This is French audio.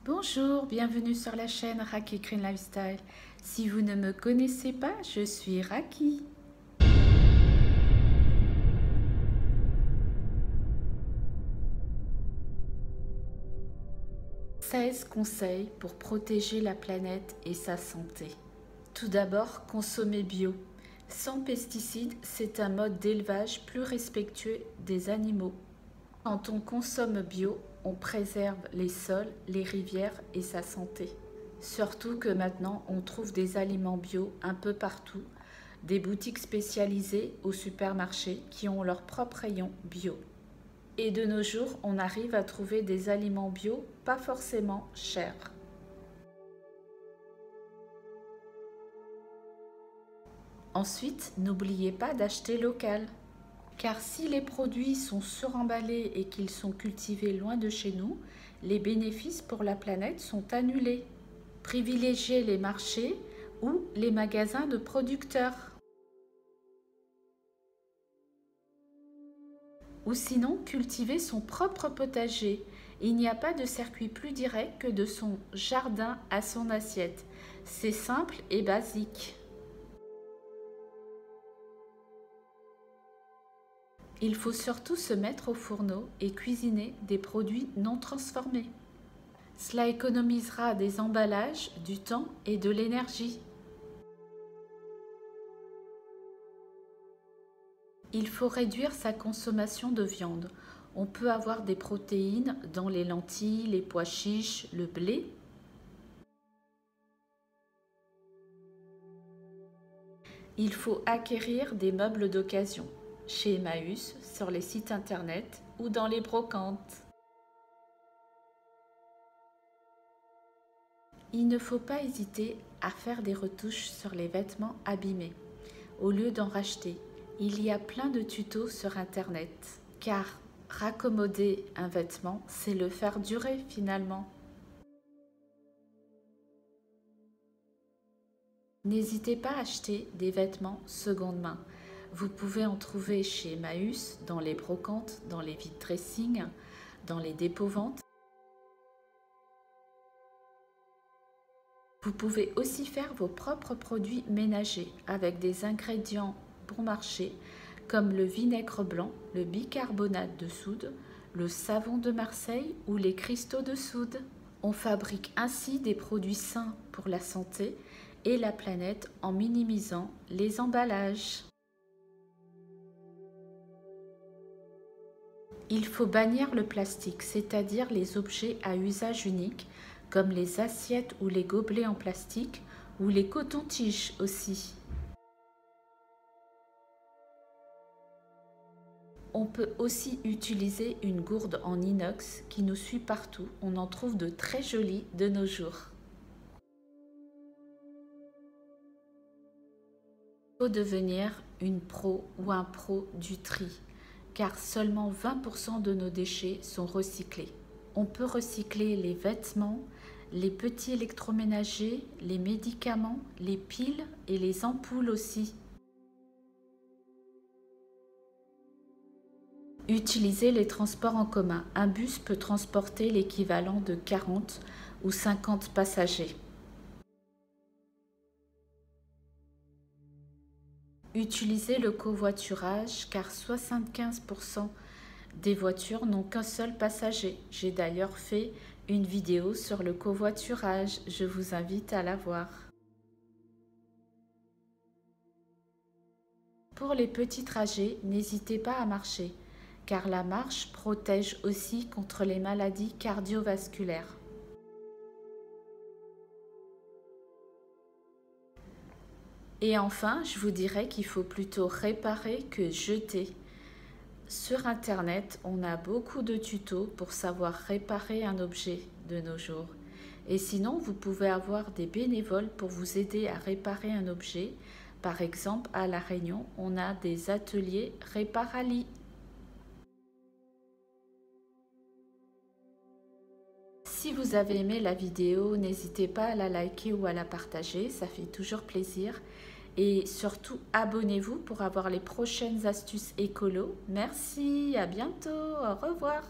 Bonjour, bienvenue sur la chaîne Raki Green Lifestyle. Si vous ne me connaissez pas, je suis Raki. « 16 conseils pour protéger la planète et sa santé. » Tout d'abord, consommer bio. Sans pesticides, c'est un mode d'élevage plus respectueux des animaux. Quand on consomme bio, on préserve les sols, les rivières et sa santé. Surtout que maintenant, on trouve des aliments bio un peu partout, des boutiques spécialisées au supermarché qui ont leur propre rayon bio. Et de nos jours, on arrive à trouver des aliments bio pas forcément chers. Ensuite, n'oubliez pas d'acheter local. Car si les produits sont suremballés et qu'ils sont cultivés loin de chez nous, les bénéfices pour la planète sont annulés. Privilégiez les marchés ou les magasins de producteurs. Ou sinon, cultiver son propre potager. Il n'y a pas de circuit plus direct que de son jardin à son assiette. C'est simple et basique. Il faut surtout se mettre au fourneau et cuisiner des produits non transformés. Cela économisera des emballages, du temps et de l'énergie. Il faut réduire sa consommation de viande. On peut avoir des protéines dans les lentilles, les pois chiches, le blé. Il faut acquérir des meubles d'occasion chez Emmaüs, sur les sites internet ou dans les brocantes. Il ne faut pas hésiter à faire des retouches sur les vêtements abîmés. Au lieu d'en racheter, il y a plein de tutos sur internet. Car raccommoder un vêtement, c'est le faire durer finalement. N'hésitez pas à acheter des vêtements seconde main. Vous pouvez en trouver chez Emmaüs, dans les brocantes, dans les vide dressing, dans les dépôts-ventes. Vous pouvez aussi faire vos propres produits ménagers avec des ingrédients bon marché comme le vinaigre blanc, le bicarbonate de soude, le savon de Marseille ou les cristaux de soude. On fabrique ainsi des produits sains pour la santé et la planète en minimisant les emballages. Il faut bannir le plastique, c'est-à-dire les objets à usage unique, comme les assiettes ou les gobelets en plastique, ou les cotons-tiges aussi. On peut aussi utiliser une gourde en inox qui nous suit partout. On en trouve de très jolies de nos jours. Il faut devenir une pro ou un pro du tri, car seulement 20% de nos déchets sont recyclés. On peut recycler les vêtements, les petits électroménagers, les médicaments, les piles et les ampoules aussi. Utilisez les transports en commun. Un bus peut transporter l'équivalent de 40 ou 50 passagers. Utilisez le covoiturage car 75% des voitures n'ont qu'un seul passager. J'ai d'ailleurs fait une vidéo sur le covoiturage, je vous invite à la voir. Pour les petits trajets, n'hésitez pas à marcher car la marche protège aussi contre les maladies cardiovasculaires. Et enfin, je vous dirais qu'il faut plutôt réparer que jeter. Sur Internet, on a beaucoup de tutos pour savoir réparer un objet de nos jours. Et sinon, vous pouvez avoir des bénévoles pour vous aider à réparer un objet. Par exemple, à La Réunion, on a des ateliers Réparali. Si vous avez aimé la vidéo, n'hésitez pas à la liker ou à la partager, ça fait toujours plaisir. Et surtout, abonnez-vous pour avoir les prochaines astuces écolo. Merci, à bientôt, au revoir.